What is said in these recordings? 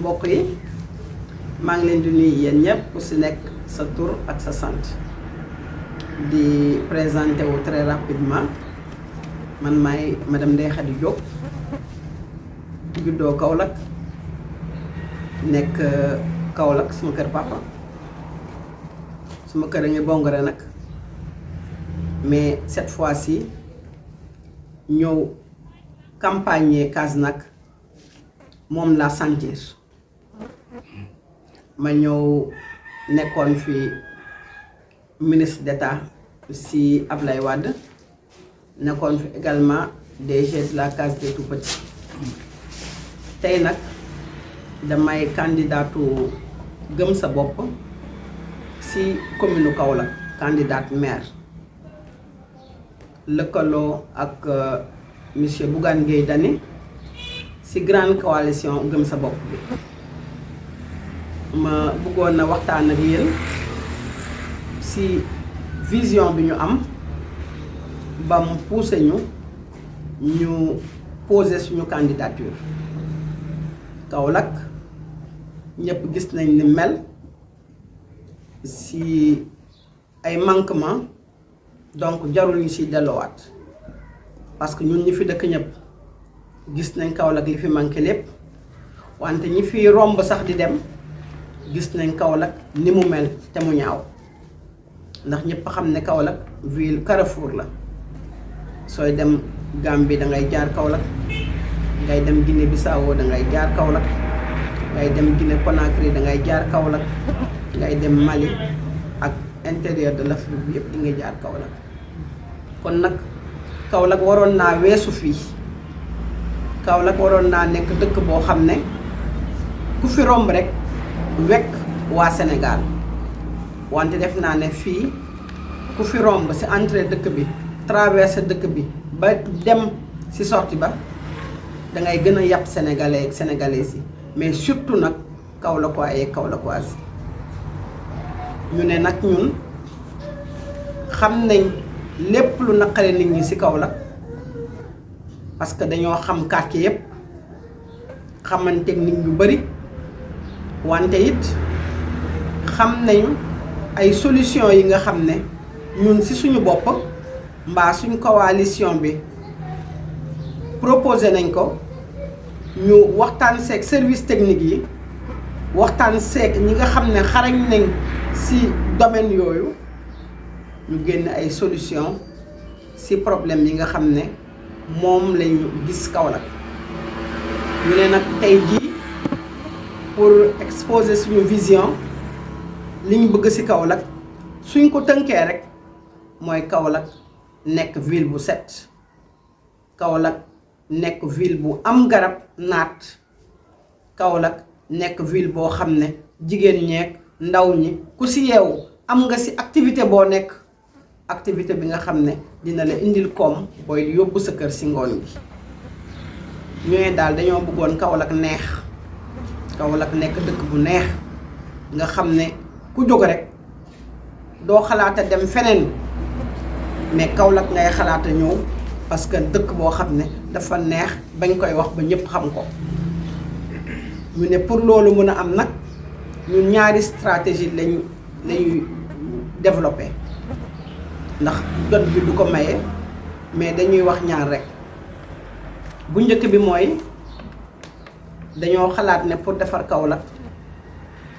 mbokk yi maa ngi leen di nuyu yéen ñëpp ku si nekk sa tur ak sa sant di présenter wu très rapidement man maay madame Ndeye Khady Diop juddoo Kaolack nekk Kaolack suma kër papa suma kër a ngi Bongore nag mais cette fois-ci ñëw campagne Kasnack moom laa sentir ma ñëw nekkoon fi ministre d'État si Ablaye Wade nekkoon fi également DG de la case des tout-petits tey nag damay candidatu gëm sa bopp si commune Kaolack candidate maire lëkkaloo ak monsieur Bougane Gueye Dany ci grande coalition gëm sa bopp bi ma bëggoon na waxtaan ak yéen ci vision bi ñu am ba mu poussé ñu poser suñu candidature Kaolack ñëpp gis nañ ni mel ci ay manquement donc jarul ñu ci delluwaat parce que ñun ñi fi dëkk ñëpp gis nañ Kaolack li fi manqué lépp wante ñi fi romb sax di dem gis nañ Kaolack ni mu mel te mu ñaaw ndax ñëpp xam ne Kaolack ville Carrefour la sooy dem Gambie da ngay jaar Kaolack ngay dem Guinée Bissau da ngay jaar Kaolack ngay dem Guinée Conakry da ngay jaar Kaolack ngay dem Mali ak intérieur de l'Afrique bi yëpp di ngay jaar Kaolack kon nag Kaolack waroon naa weesu fii Kaolack waroon naa nekk dëkk boo xam ne ku fi romb rek wekk waa Sénégal wante def naa ne fii ku fi romb ci entrée dëkk bi traversé dëkk bi ba dem ci sortie ba dangay gën a yàpp sénégalais ak sénégalaises yi mais surtout nag Kaolackois et Kaolackoises ñu ne nag ñun xam nañ lépp lu naqare nit ñi ci Kaolack parce que dañoo xam quartier yépp xamanteeg nit ñu bari wante it xam nañu ay solution yi nga xam ne ñun ci suñu bopp mbaa suñu coalition bi proposé nañ ko ñu waxtaan seeg service technique yi waxtaan seeg ñi nga xam ne xarañ nañ ci domaine yooyu ñu génn ay solution ci problème yi nga xam ne moom lañu gis Kaolack ñu ne nag tey jii pour exposer suñu vision li ñu bëgg ci Kaolack suñ ko tënkee rek mooy Kaolack nekk ville bu set Kaolack nekk ville bu am garab naat Kaolack nekk ville boo xam ne jigéen ñeek ndaw ñi ku ci yeewu am nga ci activité boo nekk activité bi nga xam ne dina la indil koom booy yóbbu sa kër ci ngoon gi ñooy daal dañoo bëggoon Kaolack neex Kaolack nekk dëkk bu neex nga xam ne ku jóg rek doo xalaata dem feneen mais Kaolack ngay xalaata ñëw parce que dëkk boo xam ne dafa neex bañ koy wax ba ñëpp xam ko ñu ne pour loolu mën a am nag ñun ñaari stratégie lañuy développé ndax jot bi du ko maye mais dañuy wax ñaar rek bu njëkk bi mooy dañoo xalaat ne pour defar Kaolack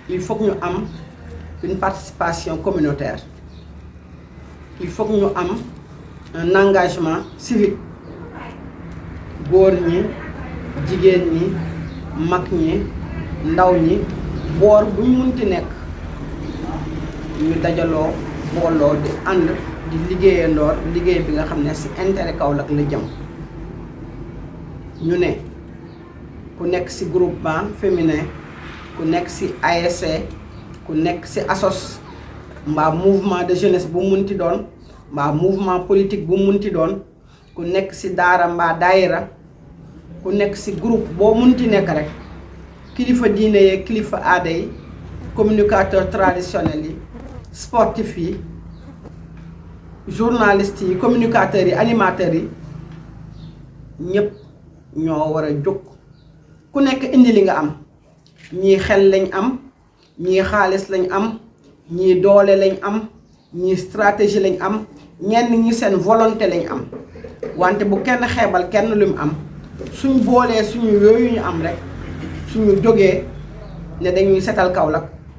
il faut que ñu am une participation communautaire il faut que ñu am un engagement civique góor ñi jigéen ñi mag ñi ndaw ñi boor bu ñu munti nekk ñu dajaloo booloo di ànd di liggéeyandoor liggéey bi nga xam ne ci intérêt Kaolack la jëm ñu ne ku nekk ci groupement féminin ku nekk ci ASC ku nekk ci ASOS mbaa mouvement de jeunesse bu munti doon mbaa mouvement politique bu munti doon ku nekk ci daara mbaa daayira ku nekk ci groupe boo munti nekk rek kilifa diine yee kilifa aada yi communicateur traditionnel yi sportif yi journalistes yi communicateurs yi animateurs yi ñëpp ñoo war a jóg ku nekk indi li nga am ñii xel lañ am ñii xaalis lañ am ñii doole lañ am ñii stratégie lañ am ñenn ñi seen volonté lañ am wante bu kenn xeebal kenn lu mu am suñ boolee suñu yooyu ñu am rek suñu jógee ne dañuy setal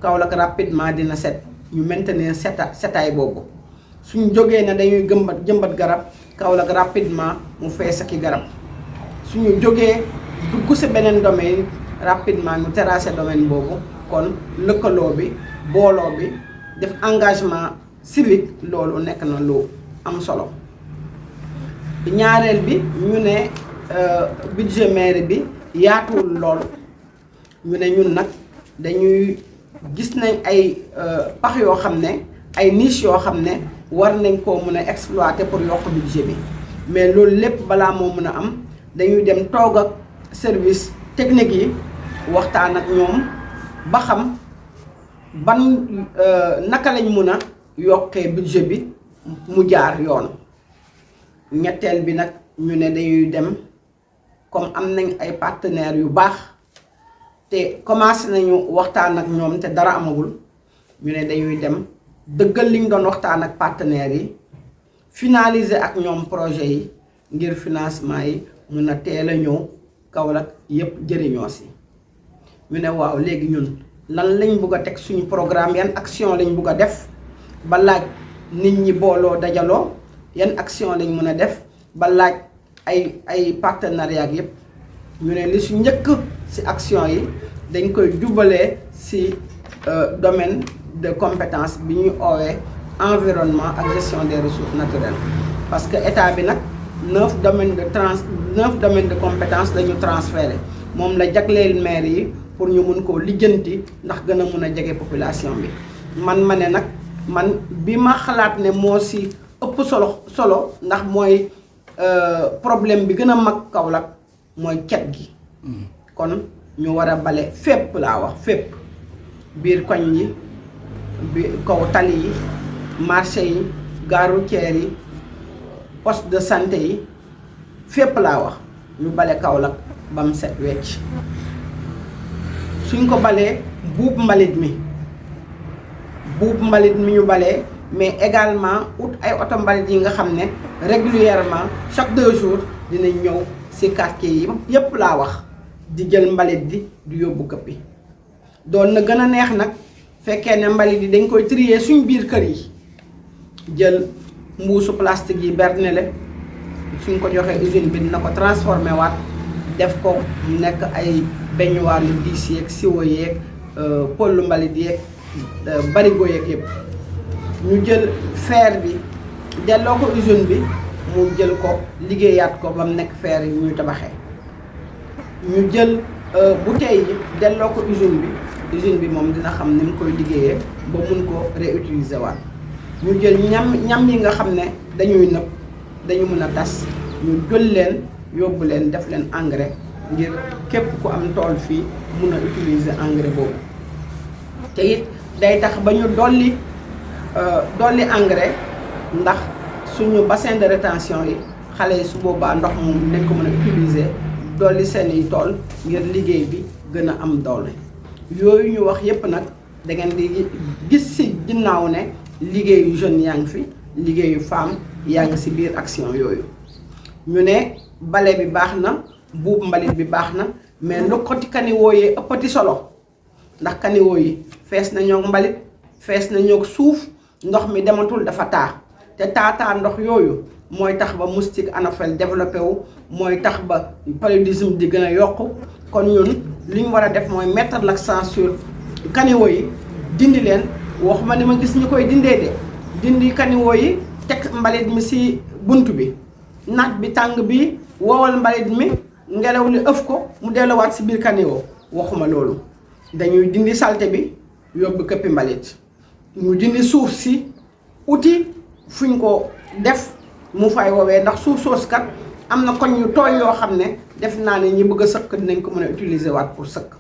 Kaolack rapidement dina set ñu maintenir setaay boobu suñ jógee ne dañuy jëmbat garab Kaolack rapidement mu fees ak i garab suñu jógee dugg si beneen domaine rapidement ñu terrasser domaine boobu kon lëkkaloo bi booloo bi def engagement civique loolu nekk na lu am solo ñaareel bi ñu ne budget mairie bi yaatuwul lool ñu ne ñun nag dañuy gis nañ ay pax yoo xam ne ay niche yoo xam ne war nañ koo mën a exploiter pour yokk budget bi mais loolu lépp balaa moo mën a am dañuy dem toog ak service technique yi waxtaan ak ñoom ba xam ban naka lañ mën a yokkee budget bi mu jaar yoon ñetteel bi nag ñu ne dañuy dem comme am nañ ay partenaires yu baax te commencé nañu waxtaan ak ñoom te dara amagul ñu ne dañuy dem dëggal liñ doon waxtaan ak partenaires yi finaliser ak ñoom projet yi ngir financement yi mun a teel a ñëw Kaolack yépp jëriñoo si ñu ne waaw léegi ñun lan lañ bugg a teg suñu programme yan action lañ bugg a def ba laaj nit ñi booloo dajaloo yan action lañ mën a def ba laaj ay partenariat ak yépp ñu ne li su njëkk ci action yi dañ koy jubalee ci domaine de compétence bi ñuy oowee environnement ak gestion des ressources naturelles parce que état bi nag 9 domaines de compétence la ñu transféré moom la jagleel maire yi pour ñu mun koo lijjanti ndax gën a mun a jege population bi man ma ne nag man bi ma xalaat ne moo ci ëpp solo ndax mooy problème bi gën a mag Kaolack mooy cet gi kon ñu war a bale fépp laa wax fépp biir koñ yi bi kaw tali yi marché yi gare routière yi poste de santé yi fépp laa wax ñu bale Kaolack ba mu set wecc suñ ko balee buub mbalit mi ñu balee mais également ut ay oto mbalit yi nga xam ne régulièrement chaque 2 jours dinañ ñëw ci quartier yi yépp laa wax di jël mbalit di yóbbu këppi doon na gën a neex nag fekkee ne mbalit yi dañ koy trier suñ biir kër yi jël mbuusu plastique yi bernele suñ ko joxee usine bi dina ko transformé waat def ko nekk ay baignoire yu diis yeeg siwo yeeg pollu mbalit yeeg barigo yeeg yëpp ñu jël fer bi delloo ko usine bi mu jël ko liggéeyaat ko ba mu nekk fer yi ñu tabaxee ñu jël bouteilles yi delloo ko usine bi moom dina xam ni mu koy liggéeyee ba mun ko réutiliser waat ñu jël ñam yi nga xam ne dañuy nëb dañu mën a tas ñu jël leen yóbbu leen def leen engrais ngir képp ku am tool fii mun a utiliser engrais boobu te it day tax ba ñu dolli engrais ndax suñu bassin de rétention yi xale yi su boobaa ndox moom dañ ko mën a utiliser dolli seeni tool ngir liggéey bi gën a am doole yooyu ñu wax yépp nag da ngeen di gis ci ginnaaw ne liggéeyu jeunes yaa ngi fi liggéeyu femme yaa ngi ci biir action yooyu ñu ne bale bi baax na buub mbalit bi baax na mais lokkati kaniwoo yi ëppati solo ndax kaniwoo yi fees na ñoo mbalit fees na ñoo suuf ndox mi dematul dafa taa te taataa ndox yooyu mooy tax ba moustique Anopheles développé wu mooy tax ba paludisme di gën a yokku kon ñun li ñu war a def mooy mettre l'accent sur kaniwoo yi dindi leen waxuma ni ma gis ñu koy dindee de dindi kaniwoo yi teg mbalit mi ci bunt bi naaj bi tàng bi wowal mbalit mi ngelaw li ëf ko mu delluwaat ci biir kaniwoo waxuma loolu dañuy dindi salte bi yóbbu këppi mbalit ñu dindi suuf si uti fuñ ko def mu fay woowee ndax suuf soos kat am na koñ yu tooy yoo xam ne def naa ne ñi bëgg a sëkk dinañ ko mën a utiliser waat pour sëkk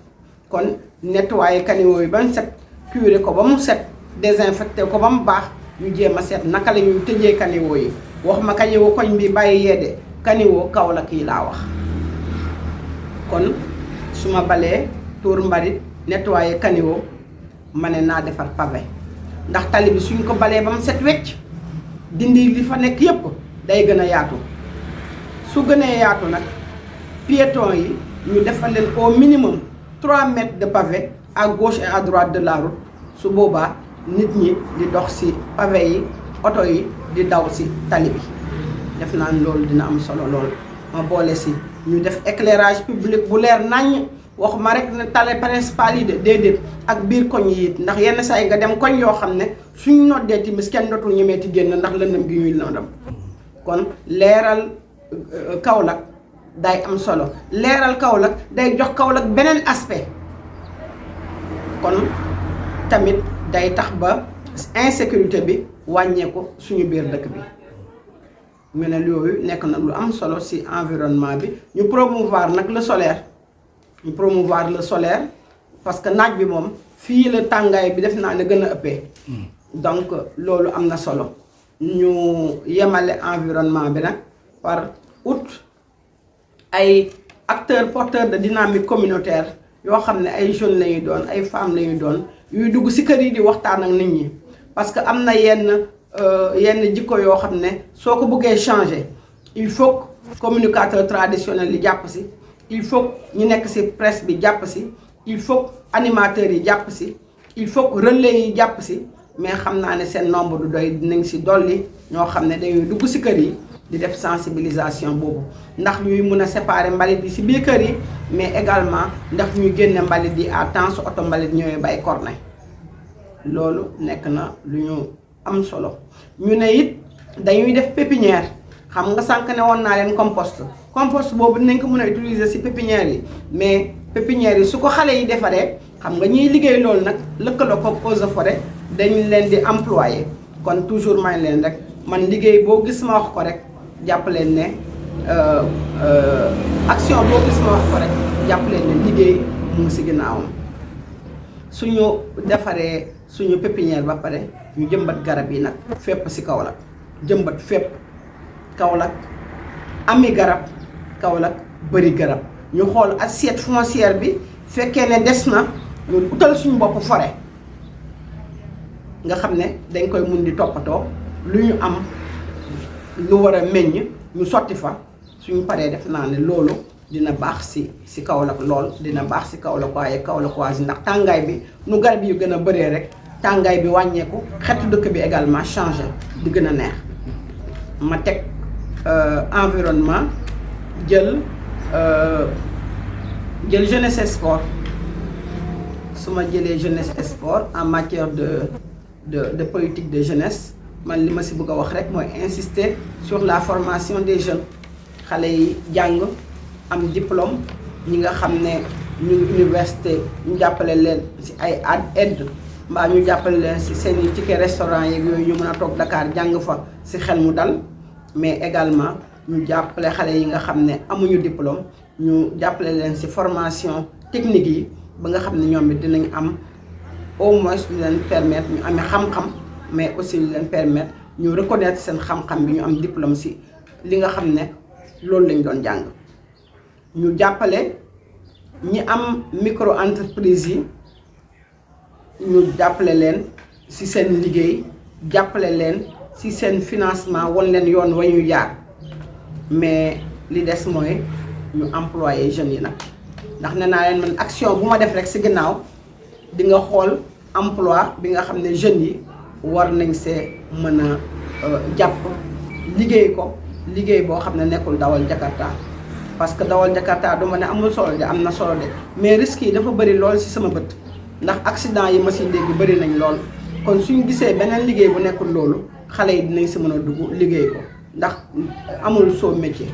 kon nettoyer kaniwoo yi ba mu set curer ko ba mu set désinfecter ko ba mu baax ñu jéem a seet naka la ñuy tëjee kaniwoo yi wax ma kaniwoo koñ bi bàyyi yeede kaniwoo Kaolack yi laa wax kon su ma balee tuur mbalit nettoyer caniveau ma ne naa defar pavé ndax tali bi suñ ko balee ba mu set wecc dindi li fa nekk yépp day gën a yaatu su gënee yaatu nag piétons yi ñu defal leen au minimum 3 mètres de pavé à gauche et à droite de la route su boobaa nit ñi di dox ci pavé yi oto yi di daw ci tali bi def naa ne loolu dina am solo lool ma boole ci ñu def éclairage public bu leer naññ waxuma rek ne tali principal yi de déedéet ak biir koñ yi it ndax yenn saa yi nga dem koñ yoo xam ne suñ noddee timis kenn dootul ñemeeti génn ndax lëndëm gi ñuy lëndëm kon leeral Kaolack day am solo leeral Kaolack day jox Kaolack beneen aspect kon tamit day tax ba insécurité bi wàññeeku suñu biir dëkk bi ñu ne yooyu nekk na lu am solo ci environnement bi ñu promouvoir nag le solaire ñu promouvoir le solaire parce que naaj bi moom fii la tàngaay bi def naa ne gën a ëppee donc loolu am na solo ñu yemale environnement bi nag par ay acteurs porteurs de dynamique communautaire yoo xam ne ay jeunes lañuy doon ay femmes lañuy doon yuy dugg ci kër yi di waxtaan ak nit ñi parce que am na yenn jikko yoo xam ne soo ko bëggee changer il faut que communicateur traditionnel yi jàpp ci il faut que ñu nekk ci presse bi jàpp ci il faut que animateurs yi jàpp ci il faut que relais yi jàpp ci mais xam naa ne seen nombre du doy dinañ ci dolli ñoo xam ne dañuy dugg ci kër yi di def sensibilisation boobu ndax ñuy mun a séparer mbalit yi ci biir kër yi mais également ndax ñuy génne mbalit yi à temps su oto mbalit ñëwee bay corne loolu nekk na lu ñu am solo ñu ne it dañuy def pépinière xam nga sànq ne woon naa leen compost boobu dinañ ko mën a utiliser ci pépinière yi mais pépinière yi su ko xale yi defaree xam nga ñiy liggéey loolu nag lëkkaloo ko eaux et forêt dañu leen di employé kon toujours may leen rek man liggéey boo gis ma wax ko rek jàpp leen ne action boo gis ma wax ko rek jàpp leen ne liggéey mu ngi ci ginnaawam suñu defaree suñu pépinière ba pare ñu jëmbat garab yi nag fépp ci Kaolack jëmbat fépp Kaolack ami garab Kaolack bëri garab ñu xool assiette foncière bi fekkee ne des na ñu utal suñu bopp forêt nga xam ne dañ koy mun di toppatoo lu ñu am lu war a meññ ñu sotti fa suñu paree def naa ne loolu dina baax ci Kaolack lool dina baax ci Kaolack waaye Kaolack waasi ndax tàngaay bi nu garab yu gën a bëree rek tàngaay bi wàññeeku xetu dëkk bi également changé di gën a neex ma teg environnement jël jeunesse et sport su ma jëlee jeunesse et sport en matière de politique de jeunesse man li ma ci bëgg a wax rek mooy insister sur la formation des jeunes xale yi jàng am diplôme ñi nga xam ne ñu ngi université ñu jàppale leen ci ay aide mbaa ñu jàppale leen ci seen i ticket restaurant yeeg yooyu ñu mën a toog Dakar jàng fa ci xel mu dal mais également ñu jàppale xale yi nga xam ne amuñu diplôme ñu jàppale leen ci formation technique yi ba nga xam ne ñoom it dinañ am au moins lu leen permettre ñu amee xam-xam mais aussi lu leen permettre ñu reconnaître seen xam-xam bi ñu am diplôme ci li nga xam ne loolu lañ doon jàng ñu jàppale ñi am micro entreprise yi ñu jàppale leen ci seen liggéey jàppale leen ci seen financement wan leen yoon wa ñu jaar mais li des mooy ñu employé jeunes yi nag ndax nee naa leen man action bu ma def rek ci ginnaaw di nga xool emploi bi nga xam ne jeunes yi war nañ see mën a jàpp liggéey ko liggéey boo xam ne nekkul dawal Jakarta parce que dawal Jakarta du ma ne amul solo de am na solo de mais risques yi dafa bëri lool ci sama bët ndax accident yi ma ci dégg bëri nañ lool kon suñu gisee beneen liggéey bu nekkul loolu xale yi dinañ ci mën a dugg liggéey ko ndax amul soo métier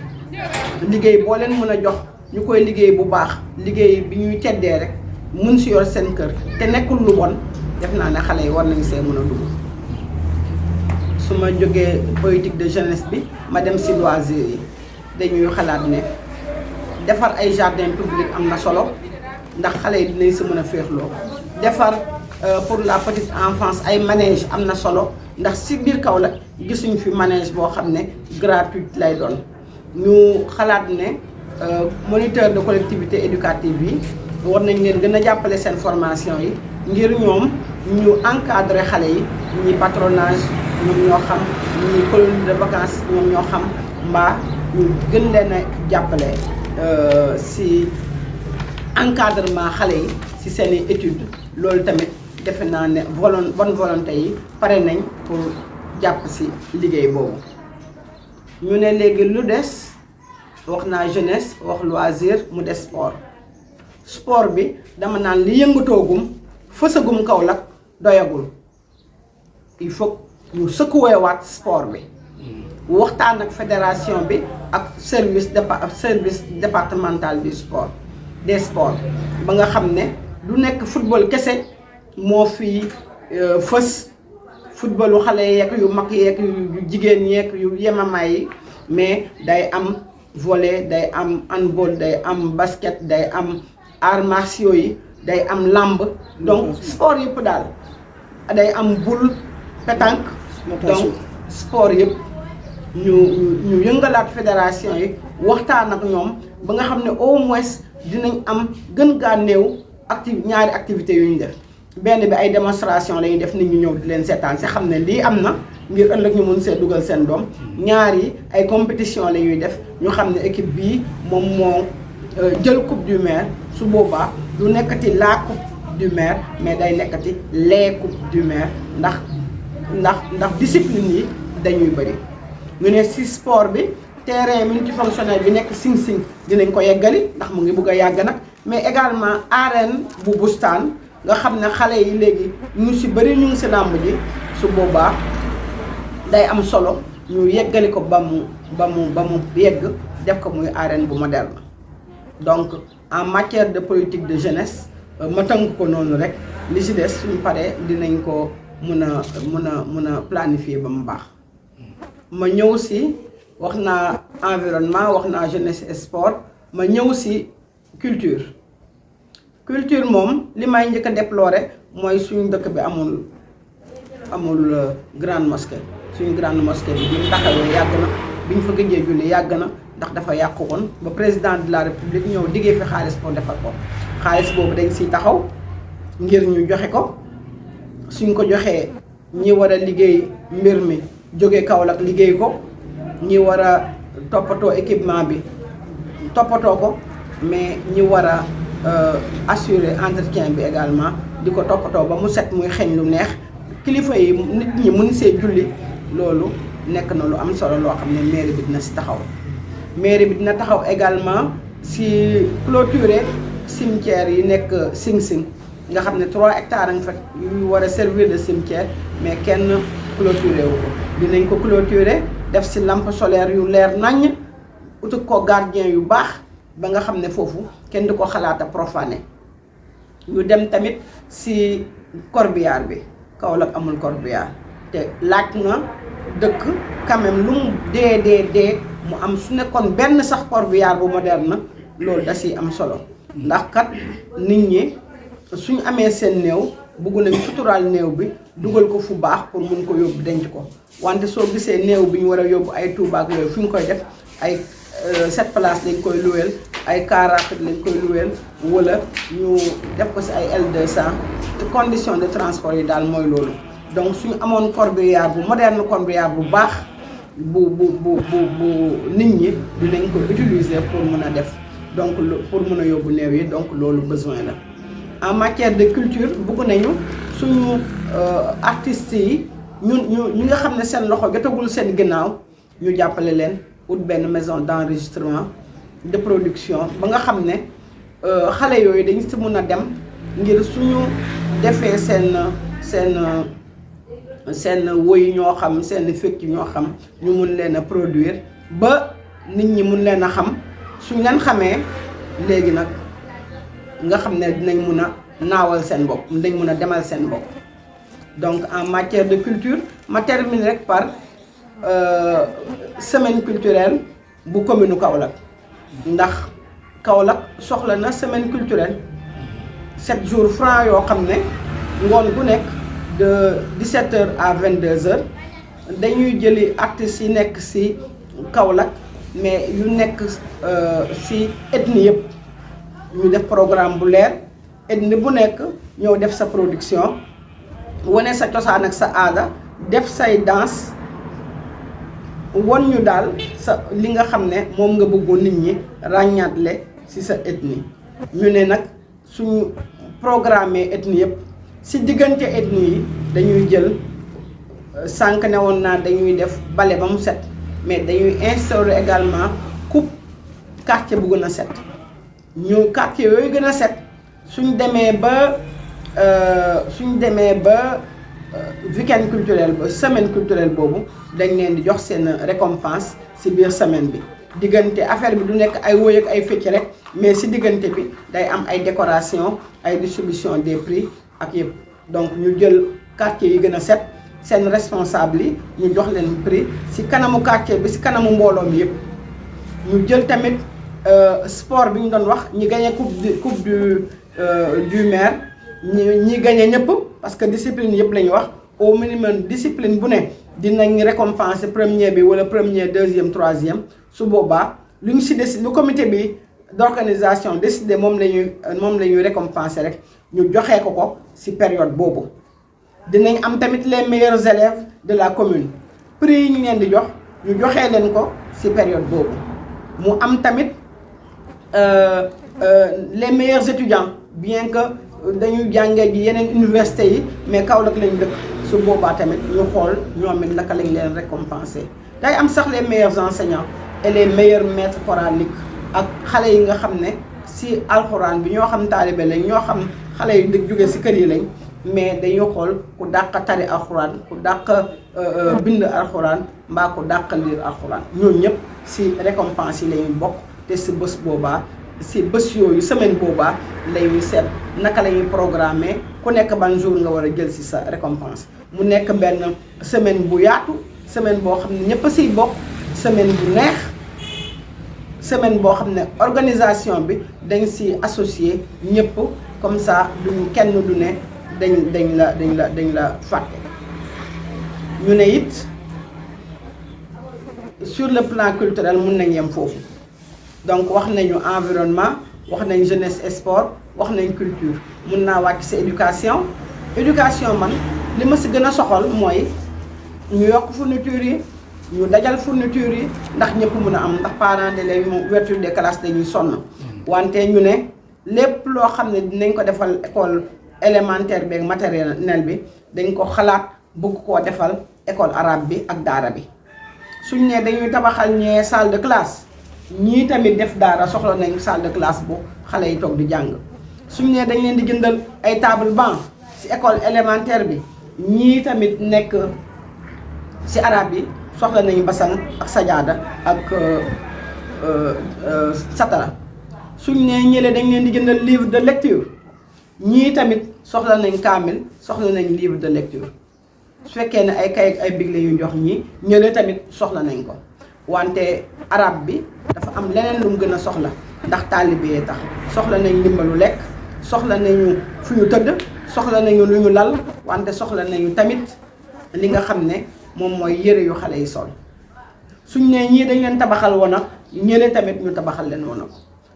liggéey boo leen mën a jox ñu koy liggéey bu baax liggéey bi ñuy teddee rek mun ci yor seen kër te nekkul lu bon def naa ne xale yi war nañ see mën a dugg su ma jógee politique de jeunesse bi ma dem ci loisir yi dañuy xalaat ne defar ay jardin public am na solo ndax xale yi dinañ ci mën a féexloo defar pour la petite enfance ay manège am na solo ndax ci biir Kaolack gisuñ fi manège boo xam ne gratuit lay doon ñu xalaat ne moniteur de collectivité éducative yi war nañ leen gën a jàppale seen formation yi ngir ñoom ñu encadrer xale yi ñi patronage ñoom ñoo xam ñi colonie de vacances ñoom ñoo xam mbaa ñu gën leen a jàppale si encadrement xale yi si seeni études loolu tamit defe naa ne bonne volonté yi pare nañ pour jàpp si liggéey boobu. ñu ne léegi lu des wax naa jeunesse wax loisir mu des sport bi dama naan li yëngatoogum fësagum Kaolack doyagul il faut ñu secouer sport bi waxtaan ak fédération bi ak service départemental du sport des sports ba nga xam ne du nekk football kese moo fi fës footballu xale yeeg yu mag yeeg yu jigéen yeeg yu yemamaay yi mais day am volley day am handball day am basket day am arts martiaux yi day am lamb donc sport yëpp daal day am boule pétanque donc sport yëpp ñu yëngalaat fédération yi waxtaan ak ñoom ba nga xam ne au moins dinañ am gën gaa néew ñaari activités yu ñu def benn bi ay démonstration la ñuy def nit ñi ñëw di leen seetaan si xam ne lii am na ngir ëllëg ñu mun see dugal seen doom ñaar yi ay compétition la ñuy def ñu xam ne équipe bii moom moo jël coupe du maire su boobaa du nekkati la coupe du maire mais day nekkati les coupes du maire ndax discipline yi dañuy bëri. ñu ne si sport bi terrain multifonctionnel bi nekk Sing Sing dinañ ko yeggali ndax mu ngi bugg a yàgg nag mais également arène bu bustaan nga xam ne xale yi léegi ñu si bëri ñu ngi si làmb ji su boobaa day am solo ñu yeggali ko ba mu yegg def ko muy arène bu moderne. donc en matière de politique de jeunesse ma tënk ko noonu rek li si des suñu paree dinañ ko mun a planifier ba mu baax. ma ñëw si wax naa environnement wax naa jeunesse et sport ma ñëw si culture moom li may njëkk a déplorer mooy suñu dëkk bi amul grande mosquée suñu grande mosquée bi ñu taxawee yàgg na bi ñu fa gëjee julli yàgg na ndax dafa yàqu woon ba président de la république ñëw diggee fi xaalis pour defar ko xaalis boobu dañ siy taxaw ngir ñu joxe ko suñ ko joxee ñi war a liggéey mbir mi jóge Kaolack liggéey ko ñi war a toppatoo équipement bi toppatoo ko mais ñi war a assurer entretien bi également di ko toppatoo ba mu set muy xeeñ lu neex kilifa yi nit ñi mun see julli loolu nekk na lu am solo loo xam ne mairie bi dina si taxaw. mairie bi dina taxaw également si clôturer cimetière yi nekk Sing Sing nga xam ne 3 hectares nga fa yu war a servir de cimetière mais kenn clôturer wu ko dinañ ko clôturer def si lampe solaire yu leer naññ utu ko gardien yu baax ba nga xam ne foofu kenn du ko xalaata profané. ñu dem tamit si corbillard bi Kaolack amul corbillard te laaj na dëkk quand même lu mu dee mu am su nekkoon benn sax corbillard bu moderne loolu da siy am solo ndax kat nit ñi suñu amee seen néew bugg nañ suturaal néew bi dugal ko fu baax pour mun ko yóbbu denc ko wante soo gisee néew bi ñu war a yóbbu ay Touba ak yooyu fu ñu koy def ay 7 places lañ koy luweel ay car rapide lañ koy luweel wala ñu def ko si ay L200 te condition de transport yi daal mooy loolu donc suñu amoon corbillard bu moderne corbillard bu baax bu nit ñi dinañ ko utiliser pour mun a def donc pour mun a yóbbu néew yi donc loolu besoin la. en matière de culture bëgg nañu suñu artistes yi ñi nga xam ne seen loxo jotagul seen ginnaaw ñu jàppale leen ut benn maison d'enregistrement de production ba nga xam ne xale yooyu dañu si mun a dem ngir suñu defee seen woy ñoo xam seen fecc ñoo xam ñu mun leen a produire ba nit ñi mun leen a xam suñ leen xamee léegi nag nga xam ne dinañ mun a naawal seen bopp dinañ mun a demal seen bopp. donc en matière de culture ma termine rek par semaine culturelle bu commune Kaolack ndax Kaolack soxla na semaine culturelle 7 jours francs yoo xam ne ngoon gu nekk de 17h à 22h dañuy jëli artistes yi nekk ci Kaolack mais yu nekk ci ethnie yëpp ñu def programme bu leer ethnie bu nekk ñëw def sa production wane sa cosaan ak sa aada def say danse won ñu daal sa li nga xam ne moom nga bëggoon nit ñi ràññaatle ci sa ethnie ñu ne nag suñu programme ethnie yëpp ci diggante ethnie yi dañuy jël sànq ne woon naa dañuy def bale ba mu set mais dañuy instaurer également coupe quartier bu gën a set ñu quartier yooyu gën a set suñ demee ba weekend culturel ba semaine culturelle boobu dañ leen di jox seen récompense ci biir semaine bi diggante affaire bi du nekk ay woy ak ay fecc rek mais ci diggante bi day am ay décoration ay distribution des prix ak yëpp donc ñu jël quartier yi gën a set seen responsable yi ñu jox leen prix ci kanamu quartier bi ci kanamu mbooloo mi yëpp ñu jël tamit sport bi ñu doon wax ñi gagné coupe du maire ñi gagné ñëpp parce que discipline yëpp la ñu wax au minimum discipline bu ne dinañ récompenser premier bi wala premier deuxième troisième su boobaa lu ñu ci décidé lu comité bi d'organisation décidé moom la ñuy récompenser rek ñu joxee ko ci période boobu. dinañ am tamit les meilleurs élèves de la commune prix yi ñu leen di jox ñu joxee leen ko ci période boobu mu am tamit les meilleurs étudiants bien que dañuy jàngee ji yeneen université yi mais Kaolack lañ dëkk su boobaa tamit ñu xool ñoom it naka lañ leen récompenser day am sax les meilleurs enseignants et les meilleurs maîtres coraniques ak xale yi nga xam ne ci alxuraan bi ñoo xam taalibe lañ ñoo xam xale yu dëkk jóge ci kër yi lañ mais dañu xool ku dàq tari alxuraan ku dàq bind alxuraan mbaa ku dàq liir alxuraan ñooñu ñëpp ci récompense yi lañuy bokk te ci bés boobaa ci bés yooyu semaine boobaa lañuy seet naka la ñuy programmer ku nekk ban jour nga war a jël ci sa récompense mu nekk benn semaine bu yaatu semaine boo xam ne ñëpp a ciy bokk semaine bu neex semaine boo xam ne organisation bi dañ ci associé ñëpp comme ça duñu kenn du ne dañ la fàtte ñu ne it sur le plan culturel mun nañ yem foofu donc wax nañu environnement wax nañ jeunesse et sport wax nañ culture mun naa wàcc ci éducation man li ma ci gën a soxal mooy ñu yokk fourniture yi ñu dajal fourniture yi ndax ñëpp mun a am ndax parents d'élèves yi moom ouverture des classes dañuy sonn wante ñu ne lépp loo xam ne dinañ ko defal école élémentaire bi ak maternelle bi dañ ko xalaat bëgg koo defal école arabe bi ak daara bi suñ ne dañuy tabaxal ñee salle de classe ñii tamit def daara soxla nañ salle de classe bu xale yi toog di jàng suñ ne dañ leen di jëndal ay table banc ci école élémentaire bi ñii tamit nekk ci arabe yi soxla nañu basan ak sajaada ak satala suñ ne ñële dañ leen di jëndal livre de lecture ñii tamit soxla nañ kaamil soxla nañ livre de lecture su fekkee ne ay kay ay bigle yu jox ñi ñële tamit soxla nañ ko wante arabe bi dafa am leneen lu mu gën a soxla ndax taalibe yi tax soxla nañ ndimbalu lekk soxla nañu fu ñu tëdd soxla nañu lu ñu lal wante soxla nañu tamit li nga xam ne moom mooy yëre yu xale yi sol suñ ne ñii dañ leen tabaxal woon ak ñële tamit ñu tabaxal leen woon ak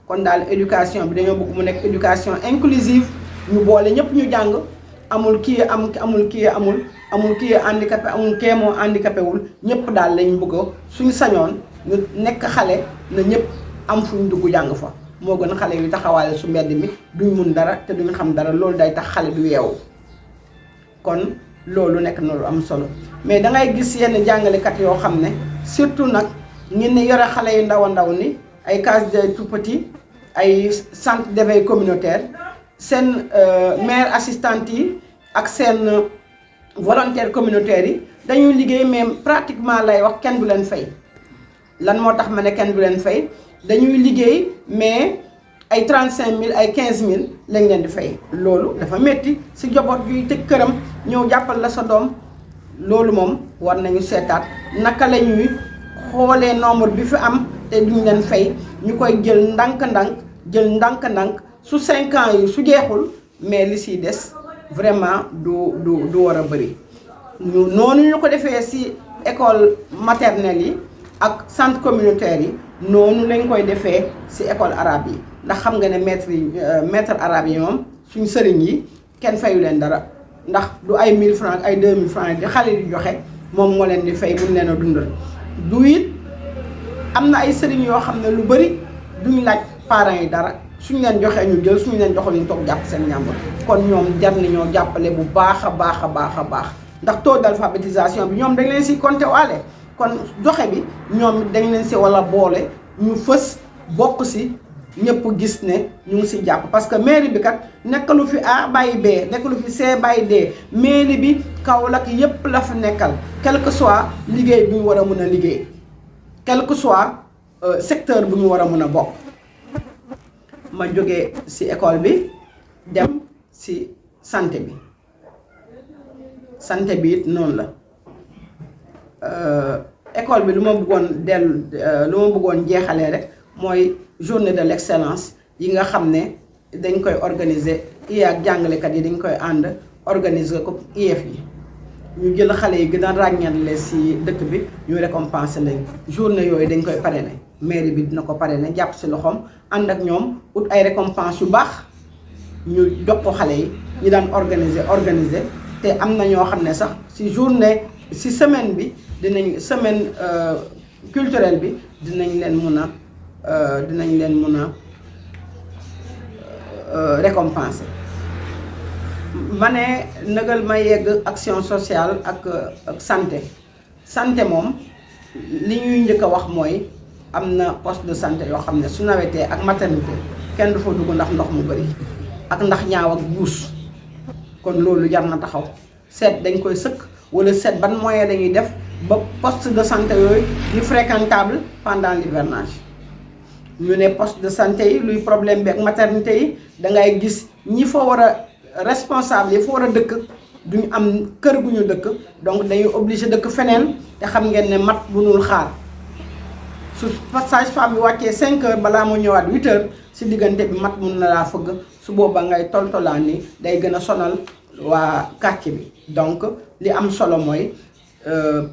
kon daal éducation bi dañoo bëgg mu nekk éducation inclusive ñu boole ñëpp ñu jàng amul kii amul kii handicapé amul kee moo handicapé wul ñëpp daal lañ bëgg suñu sañoon ñu nekk xale na ñëpp am fu ñu dugg jàng fa moo gën xale yu taxawaale su mbedd mi duñ mun dara te duñ xam dara loolu day tax xale du yeewu kon loolu nekk na lu am solo mais dangay gis yenn jàngalekat yoo xam ne surtout nag ngeen ne yore xale yu ndaw a ndaw ni ay cases de tout petit ay centre d'éveil communautaire seen mère assistante yi ak seen volontaire communautaire yi dañuy liggéey mais pratiquement lay wax kenn du leen fay lan moo tax ma ne kenn du leen fay dañuy liggéey mais ay 35000 ay 15000 lañ leen di fay loolu dafa metti ci joboot yuy tëj këram ñëw jàppal la sa doom loolu moom war nañu seetaat naka la ñuy xoolee nombre bi fi am te duñ leen fay ñu koy jël ndànk-ndànk su 5 ans yi su jeexul mais li siy des vraiment du war a bëri noonu ñu ko defee ci école maternelle yi ak centre communautaire yi noonu lañ koy defee ci école arabe yi ndax xam nga ne maître arabe yi moom suñu sëriñ yi kenn fayu leen dara ndax du ay 1000 francs ay 2000 francs di xale di joxe moom moo leen di fay mun leen a dundal du it am na ay sëriñ yoo xam ne lu bari duñ laaj parents yi dara suñu leen joxee ñu jël suñu leen joxul ñu toog jàpp seen ñàmbur kon ñoom jar nañoo jàppale bu baax a baax a baax a baax ndax taux d'alphabétisation bi ñoom dañ leen si compté waale kon joxe bi ñoom dañ leen si wala boole ñu fës bokk si ñëpp gis ne ñu ngi si jàpp parce que mairie bi kat nekkalu fi A bàyyi B nekkalu fi C bàyyi D mairie bi Kaolack yépp la fi nekkal quel que soit liggéey bu ñu war a mën a liggéey quel que soit secteur bu ñu war a mën a bokk. ma jógee ci école bi dem ci santé bi santé bi it noonu la école bi lu ma bëggoon jeexalee rek mooy journée de l'excellence yi nga xam ne dañ koy organiser IA ak jàngalekat yi dañ koy ànd organiser ko IEF yi ñu jël xale yi gën a ràññale ci dëkk bi ñu récompenser leen journée yooyu dañ koy parrainer mairie bi dina ko parrainer jàpp ci loxoom ànd ak ñoom ut ay récompense yu baax ñu jox ko xale yi ñu daan organiser te am na ñoo xam ne sax ci journée ci semaine bi dinañ semaine culturelle bi dinañ leen mun a récompenser ma ne nëgal ma yegg action sociale ak santé moom li ñuy njëkk a wax mooy am na poste de santé yoo xam ne su nawetee ak maternité kenn du fa dugg ndax ndox mu bari ak ndax ñaaw ak buus kon loolu jar na taxaw seet dañ koy sëkk wala seet ban moyen dañuy def ba poste de santé yooyu di fréquentable pendant l'hivernage ñu ne poste de santé yi luy problème bi ak maternité yi dangay gis ñi fa war a responsable yi fa war a dëkk duñu am kër gu ñu dëkk donc dañuy obligé dëkk feneen te xam ngeen ne mat bu nul xaar su sage-femme bi wàccee 5 heures balaa mu ñëwaat 8 heures si diggante bi mat mun na laa fëgg su boobaa ngay toltolaan ni day gën a sonal waa quartier bi donc li am solo mooy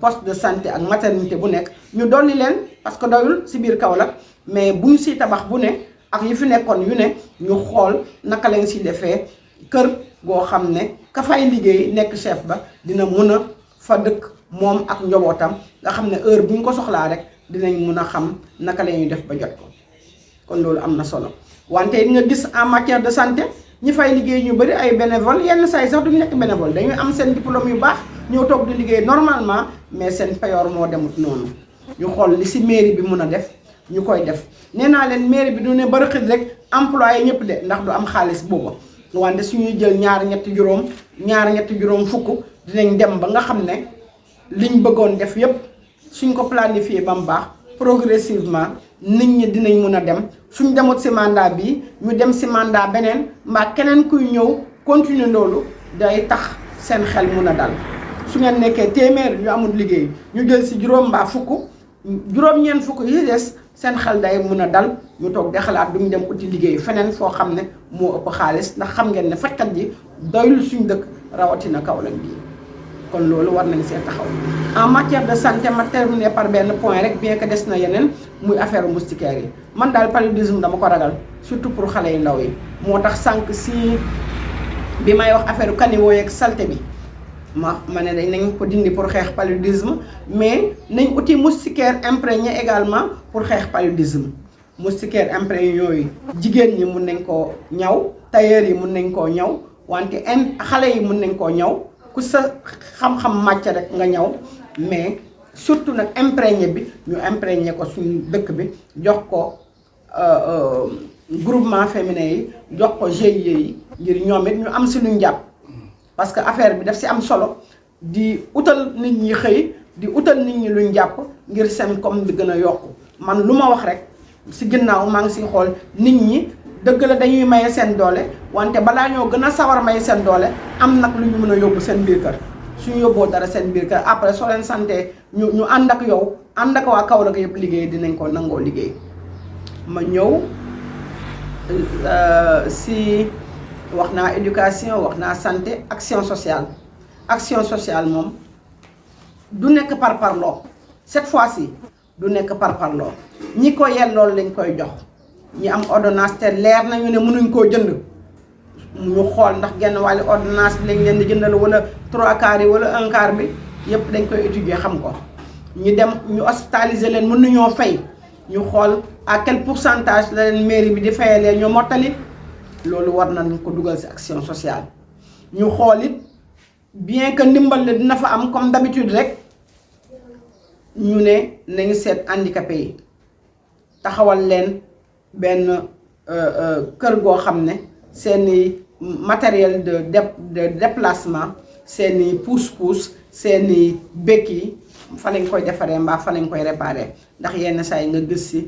poste de santé ak maternité bu nekk ñu dolli leen parce que doyul si biir Kaolack mais bu ñu si tabax bu ne ak yi fi nekkoon yu ne ñu xool naka lañ si defee kër goo xam ne ka fay liggéey nekk chef ba dina mun a fa dëkk moom ak njobootam nga xam ne heure bu ñu ko soxlaa rek dinañ mun a xam naka la ñuy def ba jot ko kon loolu am na solo wante nga gis en matière de santé ñi fay liggéey ñu bëri ay bénévole yenn saa yi sax duñu nekk bénévole dañuy am seen diplôme yu baax ñëw toog di liggéey normalement mais seen payoor moo demut noonu ñu xool li si mairie bi mun a def ñu koy def nee naa leen mairie bi du ne bari xit rek employé ñëpp de ndax du am xaalis booba wante suñuy jël ñaar ñetti juróom fukk dinañ dem ba nga xam ne liñ bëggoon def yépp suñ ko planifié ba mu baax progressivement nit ñi dinañ mun a dem suñ demut ci mandat bi ñu dem ci mandat beneen mbaa keneen kuy ñëw continuer loolu day tax seen xel mun a dal su ngeen nekkee téeméer ñu amul liggéey ñu jël ci juróom mbaa fukk juróom-ñeent fukk yi des seen xel day mun a dal ñu toog di xalaat duñ dem uti liggéey feneen foo xam ne moo ëpp xaalis ndax xam ngeen ne fajkat yi doyul suñ dëkk rawatina Kaolack bi kon loolu war nañ see taxaw en matière de santé ma terminer par benn point rek bien que des na yeneen muy affaire moustiquaire yi man daal paludisme dama ko ragal surtout pour xale yu ndaw yi moo tax sànq si bi may wax affaire caniveau yeeg saleté bi ma ne dañ nañ ko dindi pour xeex paludisme mais nañ uti moustiquaire imprégné également pour xeex paludisme moustiquaire imprégné yooyu jigéen ñi mun nañ koo ñaw tailleur yi mun nañ koo ñaw wante xale yi mun nañ koo ñaw ku sa xam-xam màcc rek nga ñaw mais surtout nag imprégné bi ñu imprégné ko suñu dëkk bi jox ko groupement féminin yi jox ko GIE yi ngir ñoom it ñu am si luñ jàpp parce que affaire bi daf si am solo di utal nit ñi xëy di utal nit ñi luñ jàpp ngir seen comme di gën a yokku man lu ma wax rek si ginnaaw maa ngi si xool nit ñi dëgg la dañuy maye seen doole wante balaa ñoo gën a sawar maye seen doole am nag lu ñu mën a yóbbu seen biir kër suñu yóbboo dara seen biir kër après soo leen santee ñu ànd ak yow ànd ak waa Kaolack yëpp liggéey dinañ ko nangoo liggéey ma ñëw si wax naa éducation wax naa santé action sociale moom du nekk par parloo cette fois-ci du nekk parparloo ñi ko yellool lañ koy jox ñi am ordonnance te leer nañu ne mënuñ koo jënd ñu xool ndax genn wàllu ordonnance bi lañ leen di jëndal wala 3/4 yi wala 1/4 bi yëpp dañ koy étudier xam ko ñu dem ñu hospitaliser leen mën nañoo fay ñu xool à quel pourcentage la leen mairie bi di fayalee ñu mottali loolu war nañ ko dugal ci action sociale ñu xool it bien que ndimbal la dina fa am comme d'habitude rek ñu ne nañu seet handicapé yi taxawal leen benn kër goo xam ne seeni matériel de déplacement seeni pousse-pousse seeni béquille fa lañ koy defaree mbaa fa lañ koy réparer ndax yenn saa yi nga gis ci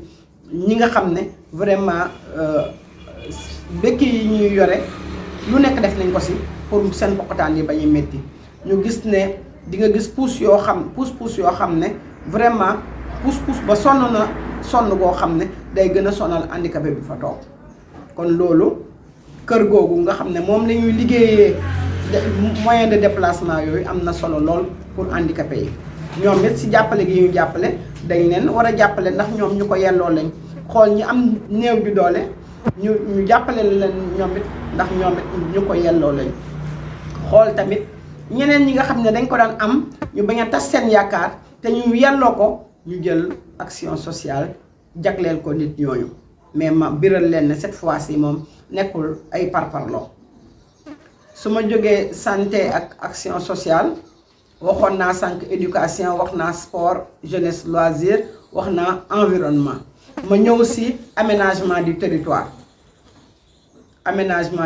ñi nga xam ne vraiment béquille yi ñuy yore lu nekk def nañ ko ci pour seen poqataan yi bañu metti ñu gis ne di nga gis pousse yoo xam ne vraiment pousse ba sonn goo xam ne day gën a sonal handicapé bi fa toog kon loolu kër googu nga xam ne moom la ñuy liggéeyee moyen de déplacement yooyu am na solo lool pour handicapé yi ñoom it ci jàppale gi ñu jàppale dañ leen war a jàppale ndax ñoom ñu ko yelloo lañ xool ñi am néew ju doole ñu jàppale leen ñoom it ndax ñoom it ñu ko yelloo lañ xool tamit ñeneen ñi nga xam ne dañ ko daan am ñu bañ a tas seen yaakaar te ñu yelloo ko ñu jël action sociale jagleel ko nit ñooñu mais ma biral leen ne cette fois-ci moom nekkul ay parparloo su ma jógee santé ak action sociale waxoon naa sànq éducation wax naa sport jeunesse loisir wax naa environnement ma ñëw ci aménagement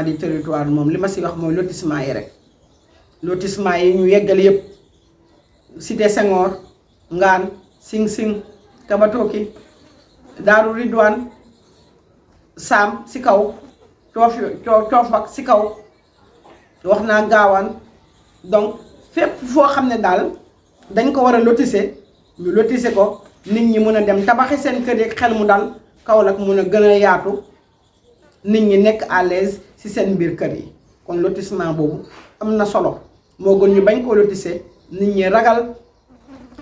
du territoire moom li ma ci wax mooy lotissement yi rek lotissement yi ñu yeggal yépp Cité Senghor Ngaan Sing Sing Kabatoki Daaru Ridwaan Saam ci kaw coofak ci kaw wax naa Gaawaan donc fépp foo xam ne daal dañ ko war a lotisser ñu lotisser ko nit ñi mën a dem tabaxi seen kër yi xel mu dal Kaolack mën a gën a yaatu nit ñi nekk à l'aise ci seen biir kër yi kon lotissement boobu am na solo moo gën ñu bañ koo lotisser nit ñi ragal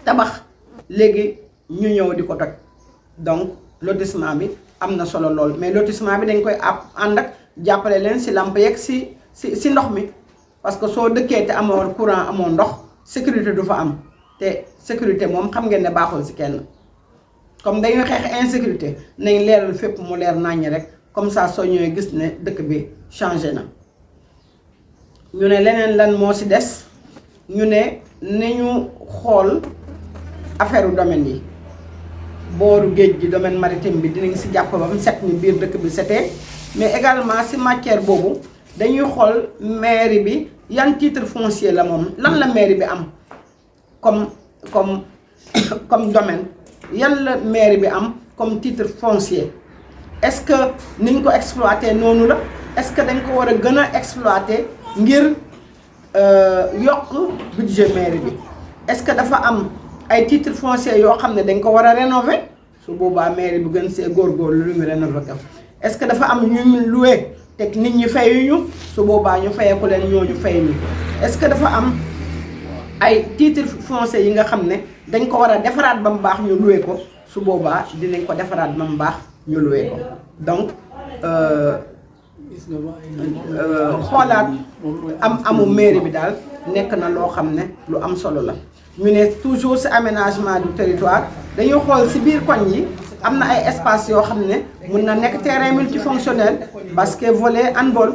tabax léegi ñu ñëw di ko toj donc lotissement bi am na solo lool mais lotissement bi dañ koy ànd ak jàppale leen ci lamp yeeg ci ndox mi parce que soo dëkkee te amoo courant amoo ndox sécurité du fa am te sécurité moom xam ngeen ne baaxul ci kenn comme dañuy xeex insécurité nañ leeral fépp mu leer naññ rek comme ça soo ñëwee gis ne dëkk bi changé na. ñu ne leneen lan moo ci des ñu ne nañu xool affaire domaine yi booru géej gi domaine maritime bi dinañ ci jàpp ba mu set ni biir dëkk bi setee mais également ci matière boobu dañuy xool mairie bi yan titre foncier la moom lan la mairie bi am comme domaine yan la mairie bi am comme titre foncier est-ce que niñ ko exploiter noonu la est-ce que dañ ko war a gën a exploiter ngir yokk budget mairie bi est-ce que dafa am ay titre foncier yoo xam ne dañ ko war a rénover su boobaa mairie bi gën see góorgóorlu lu mu rénover ko est-ce que dafa am ñu loué te nit ñi fayuñu su boobaa ñu fayeeku leen ñooñu fay ñu est-ce que dafa am ay titre foncier yi nga xam ne dañ ko war a defaraat ba mu baax ñu loué ko su boobaa dinañ ko defaraat ba mu baax ñu loué ko donc xoolaat amu mairie bi daal nekk na loo xam ne lu am solo la ñu ne toujours ci aménagement du territoire dañuy xool ci biir koñ yi am na ay espace yoo xam ne mun na nekk terrain multifonctionnel basket volley handball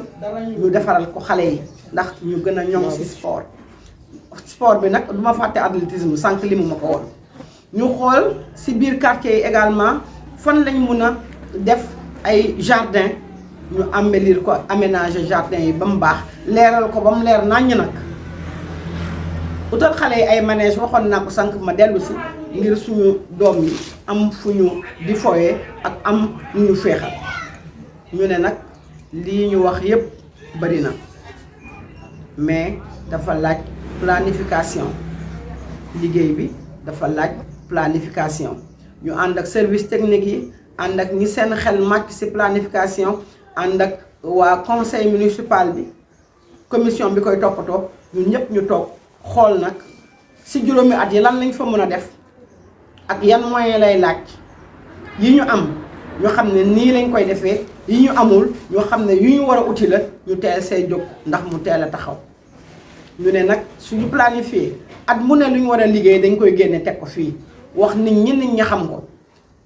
ñu defaral ko xale yi ndax ñu gën a ñoŋ ci sport bi nag duma fàtte athlétisme sànq li mu ma ko woon ñu xool ci biir quartier yi également fan lañ mun a def ay jardin ñu embellir ko aménager jardin yi ba mu baax leeral ko ba mu leer naññ nag utal xale yi ay manège waxoon naa ko sànq ma dellu ci ngir suñu doom yi am fu ñu di foyee ak am ñu ñu féexal ñu ne nag lii ñu wax yépp bari na mais dafa laaj planification liggéey bi dafa laaj planification ñu ànd ak service technique yi ànd ak ñi seen xel màcc ci planification ànd ak waa conseil municipal bi commission bi koy toppatoo ñun ñëpp ñu toog xool nag ci juróomi at yi lan lañ fa mën a def ak yan moyen lay laaj yi ñu am ñu xam ne nii lañ koy defee yi ñu amul ñu xam ne yu ñu war a uti la ñu teel see jóg ndax mu teel a taxaw ñu ne nag suñu planifié at mu ne lu ñu war a liggéey dañ koy génne teg ko fii wax nit ñi xam ko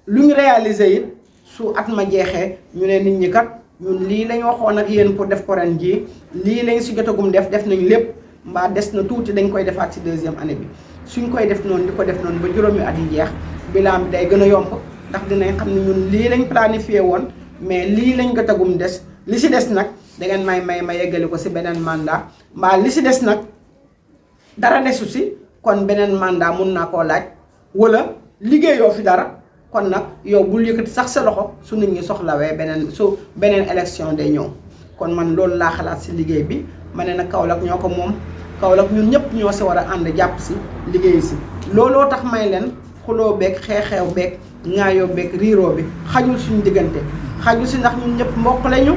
lu ñu réalisé it su at ma jeexee ñu ne nit ñi kat ñun lii lañ waxoon ak yéen pour def ko ren jii lii lañ si jotagum def nañ lépp mbaa des na tuuti dañ koy defaat si deuxième année bi suñ koy def noonu di ko def noonu ba juróomi at yi jeex bilan bi day gën a yomb ndax dinañ xam ne ñun lii lañ planifié woon mais lii lañ jotagum des li si des nag dangeen may ma yeggali ko si beneen mandat mbaa li si des nag dara desu si kon beneen mandat mun naa koo laaj wala liggéeyoo fi dara kon nag yow bul yëkkati sax sa loxo su nit ñi soxlawee beneen élection day ñëw kon man loolu laa xalaat si liggéey bi ma ne nag Kaolack ñoo ko moom Kaolack ñun ñëpp ñoo si war a ànd jàpp si liggéey si looloo tax may leen xuloo beeg xeexeew beeg ŋaayoo beeg riiroo bi xajul suñu diggante xajul si ndax ñun ñëpp mbokk lañu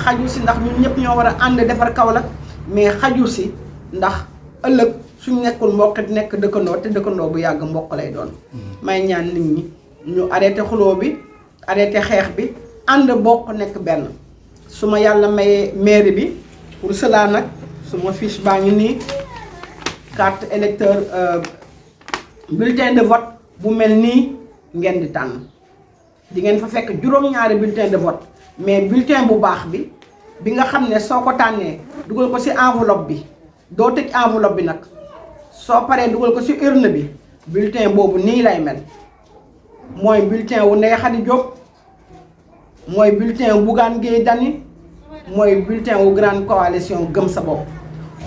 xajul si ndax ñun ñëpp ñoo war a ànd defar Kaolack mais xajul si ndax ëllëg suñ nekkul mbokk nekk dëkkandoo te dëkkandoo bu yàgg mbokk lay doon may ñaan nit ñi ñu arrêté xuloo bi arrêté xeex bi ànd bokk nekk benn su ma yàlla mayee mairie bi pour cela nag suma fiche baa ngi nii carte électeur bulletin de vote bu mel nii ngeen di tànn di ngeen fa fekk juróom-ñaari bulletin de vote mais bulletin bu baax bi nga xam ne soo ko tànnee dugal ko ci enveloppe bi doo tëj enveloppe bi nag soo paree dugal ko ci urne bi bulletin boobu nii lay mel mooy bulletin wu Ndeye Khady Diop mooy bulletin wu Bougane Gueye Dany mooy bulletin wu grande coalition gëm sa bopp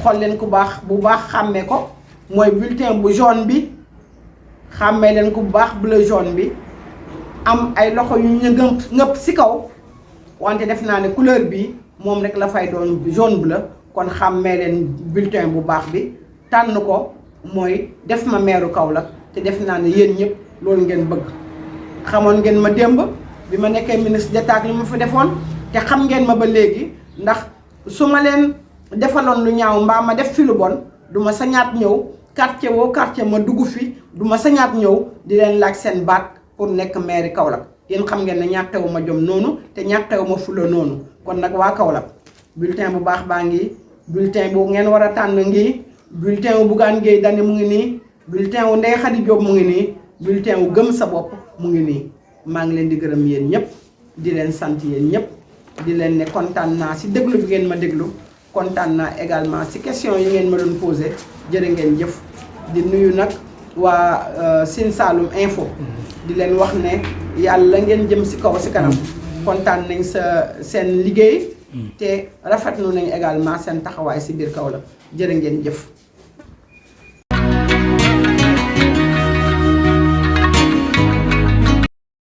xool leen ku baax bu baax xàmmee ko mooy bulletin bu jaune bi xàmmee leen ku baax bleu jaune bi am ay loxo yu ñu ngëpp ci kaw wante def naa ne couleur bi moom rek la fay doon jaune bleu kon xàmmee leen bulletin bu baax bi tànn ko mooy def ma meeru Kaolack te def naa ne yéen ñëpp loolu ngeen bëgg xamoon ngeen ma démb bi ma nekkee ministre d'État li ma fi defoon te xam ngeen ma ba léegi ndax su ma leen defaloon lu ñaaw mbaa ma def fi lu bon du ma sañaat ñëw quartier woo quartier ma dugg fi du ma sañaat ñëw di leen laaj seen baat pour nekk maire Kaolack yéen xam ngeen ne ñàkkewu ma jom noonu te ñàkkewu ma fula noonu kon nag waa Kaolack bulletin bu baax baa ngi bulletin bu ngeen war a tànn ngi bulletin wu Bougane Gueye Dany mu ngi nii bulletin wu Ndeye Khady Diop mu ngi nii bulletin wu gëm sa bopp mu ngi nii maa ngi leen di gërëm yéen ñëpp di leen sant yéen ñëpp di leen ne kontaan naa si déglu bi ngeen ma déglu kontaan naa également si question yi ngeen ma doon posé jërë ngeen jëf di nuyu nag waa Sine Saloum Info di leen wax ne yàlla ngeen jëm si kaw si kanam kontaan nañ seen liggéey te rafetlu nañ également seen taxawaay si biir Kaolack jërë ngeen jëf